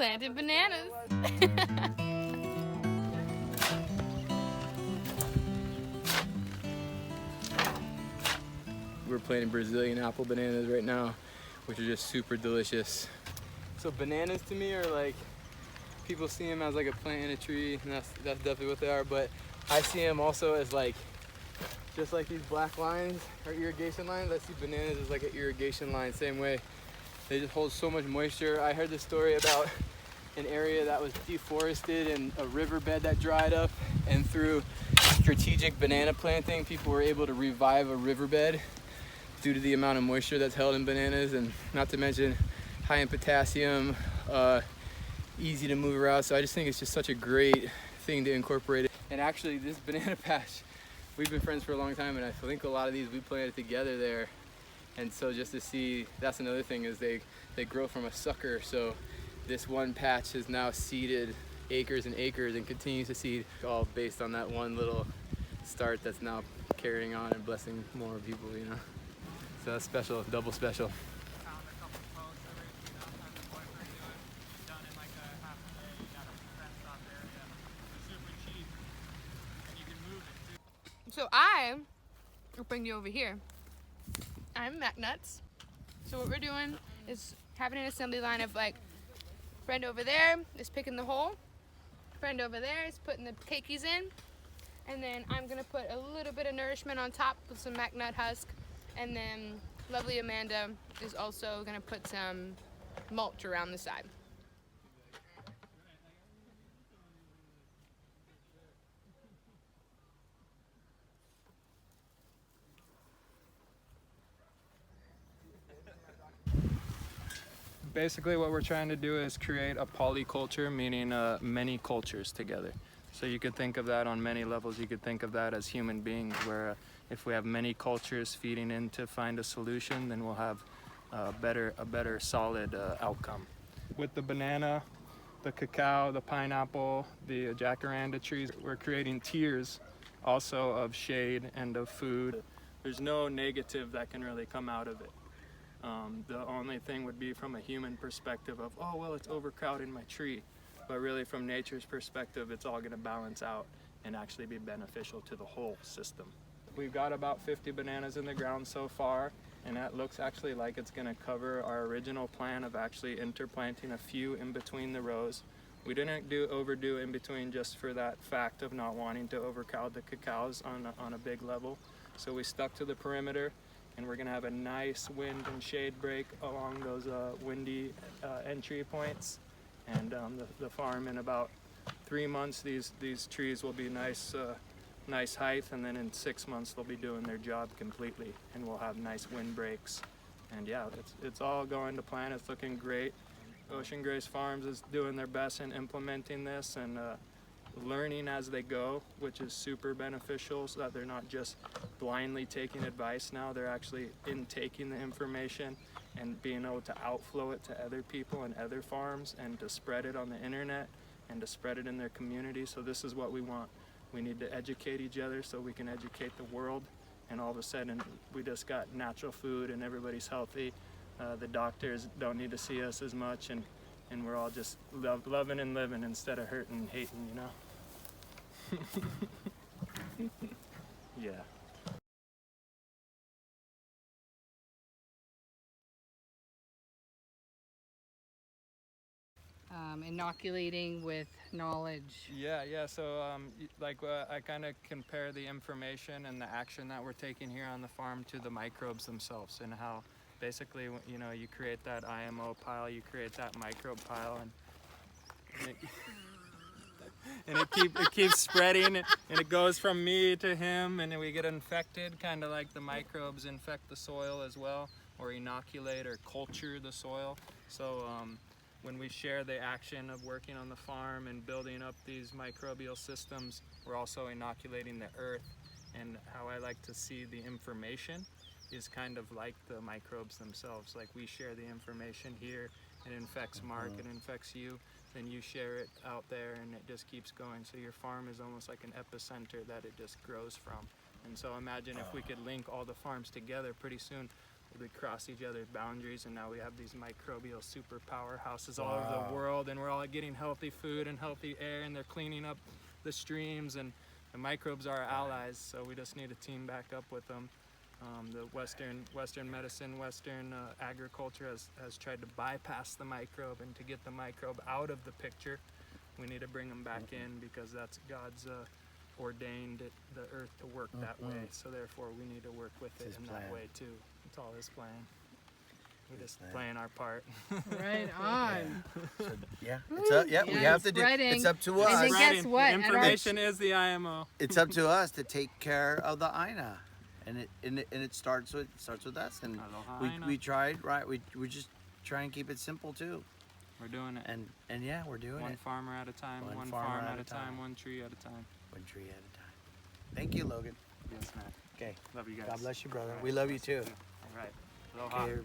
planted bananas. We're planting Brazilian apple bananas right now, which are just super delicious. So bananas to me are like, people see them as like a plant in a tree, and that's definitely what they are, but I see them also as like, just like these black lines or irrigation lines, I see bananas as like an irrigation line, same way. They just hold so much moisture. I heard this story about an area that was deforested and a riverbed that dried up, and through strategic banana planting, people were able to revive a riverbed due to the amount of moisture that's held in bananas, and not to mention high in potassium, easy to move around. So I just think it's just such a great thing to incorporate it. And actually this banana patch, we've been friends for a long time, and I think a lot of these we planted together there. And so just to see, that's another thing, is they grow from a sucker. So this one patch has now seeded acres and acres and continues to seed, all based on that one little start that's now carrying on and blessing more people, you know. So that's special, double special. So I will bring you over here. I'm Mac Nuts. So what we're doing is having an assembly line of like, friend over there is picking the hole, friend over there is putting the cakeys in, and then I'm gonna put a little bit of nourishment on top with some Mac Nut husk, and then lovely Amanda is also gonna put some mulch around the side. Basically what we're trying to do is create a polyculture, meaning many cultures together. So you could think of that on many levels. You could think of that as human beings, where if we have many cultures feeding in to find a solution, then we'll have a better solid outcome. With the banana, the cacao, the pineapple, the jacaranda trees, we're creating tiers also of shade and of food. There's no negative that can really come out of it. The only thing would be from a human perspective of, oh, well, it's overcrowding my tree. But really from nature's perspective, it's all going to balance out and actually be beneficial to the whole system. We've got about 50 bananas in the ground so far, and that looks actually like it's going to cover our original plan of actually interplanting a few in between the rows. We didn't overdo in between just for that fact of not wanting to overcrowd the cacaos on a big level. So we stuck to the perimeter, and we're going to have a nice wind and shade break along those windy entry points. And the farm, in about 3 months, these trees will be nice height, and then in 6 months they'll be doing their job completely, and we'll have nice wind breaks. And yeah, it's all going to plan. It's looking great. Ocean Grace Farms is doing their best in implementing this and learning as they go, which is super beneficial, so that they're not just blindly taking advice now. They're actually intaking the information and being able to outflow it to other people and other farms, and to spread it on the internet and to spread it in their community. So this is what we want. We need to educate each other so we can educate the world, and all of a sudden we just got natural food and everybody's healthy. The doctors don't need to see us as much, and we're all just loving and living instead of hurting and hating, you know? Yeah. Inoculating with knowledge. Yeah. So I kind of compare the information and the action that we're taking here on the farm to the microbes themselves, and how basically, you know, you create that IMO pile, you create that microbe pile, and it keeps spreading, and it goes from me to him, and then we get infected, kind of like the microbes infect the soil as well, or inoculate or culture the soil. So when we share the action of working on the farm and building up these microbial systems, we're also inoculating the earth. And how I like to see the information is kind of like the microbes themselves. Like, we share the information here, it infects Mark, it infects you, then you share it out there, and it just keeps going. So your farm is almost like an epicenter that it just grows from. And so imagine if we could link all the farms together, pretty soon we cross each other's boundaries, and now we have these microbial super powerhouses all over the world, and we're all getting healthy food and healthy air, and they're cleaning up the streams, and the microbes are our allies, so we just need to team back up with them. The Western medicine, Western agriculture has tried to bypass the microbe, and to get the microbe out of the picture, we need to bring them back in, because that's God's ordained the earth to work that way. So therefore, we need to work with it in that way too. It's all His plan. We're just playing our part. Right on. Yeah, we have to do. It's up to us. And then guess what? The information is the IMO. It's up to us to take care of the INA, and it starts with us. And we tried, right? We just try and keep it simple too. We're doing it. And yeah, we're doing it. One farmer at a time, one farm at a time, one tree at a time. One tree at a time. Thank you, Logan. Yes, man. Okay. Love you guys. God bless you, brother. We love you too. All right. Aloha. Okay.